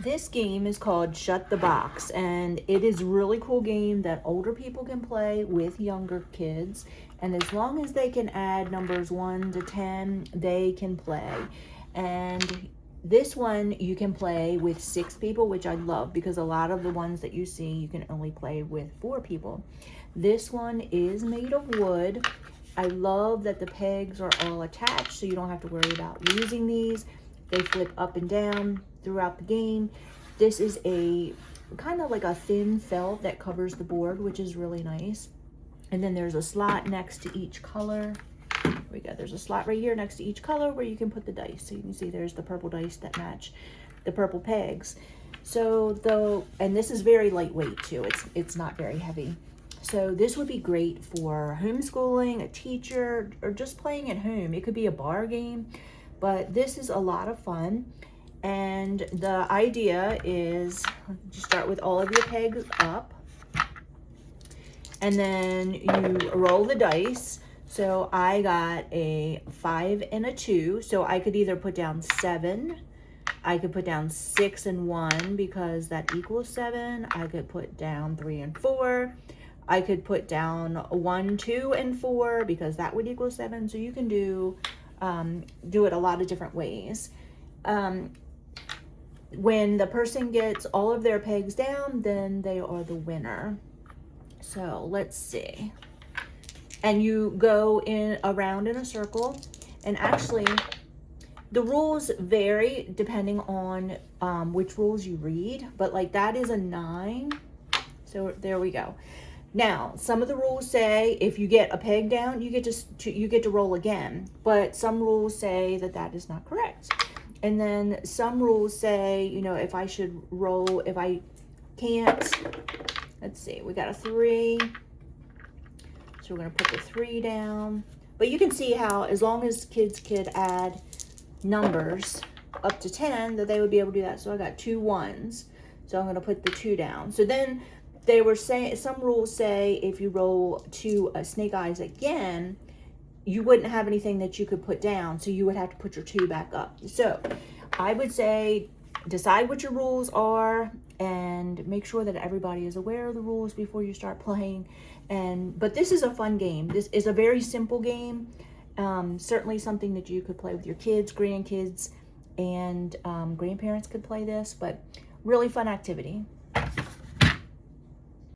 This game is called Shut the Box, and it is a really cool game that older people can play with younger kids. And as long as they can add numbers 1 to 10, they can play. And this one you can play with 6 people, which I love because a lot of the ones that you see you can only play with 4 people. This one is made of wood. I love that the pegs are all attached so you don't have to worry about losing these. They flip up and down throughout the game. This is a kind of like a thin felt that covers the board, which is really nice. And then there's a slot next to each color. There we go. There's a slot right here next to each color where you can put the dice. So you can see there's the purple dice that match the purple pegs. So and this is very lightweight too. It's not very heavy. So this would be great for homeschooling, a teacher, or just playing at home. It could be a bar game, but this is a lot of fun. And the idea is you start with all of your pegs up, and then you roll the dice. So I got a 5 and a 2, so I could either put down 7, I could put down 6 and 1 because that equals 7. I could put down 3 and 4. I could put down 1, 2, and 4 because that would equal 7. So you can do it a lot of different ways. When the person gets all of their pegs down, then they are the winner. So let's see. And you go around in a circle, and actually the rules vary depending on which rules you read, but like that is a 9. So there we go. Now, some of the rules say if you get a peg down, you get to roll again, but some rules say that that is not correct. And then some rules say, you know, if I should roll, if I can't, let's see, we got a 3. So we're going to put the 3 down. But you can see how as long as kids could add numbers up to 10, that they would be able to do that. So I got 2 1s. So I'm going to put the 2 down. So then they were saying, some rules say if you roll 2 snake eyes again, you wouldn't have anything that you could put down, so you would have to put your 2 back up. So I would say decide what your rules are and make sure that everybody is aware of the rules before you start playing. But this is a fun game. This is a very simple game. Certainly something that you could play with your kids, grandkids, and grandparents could play this, but really fun activity.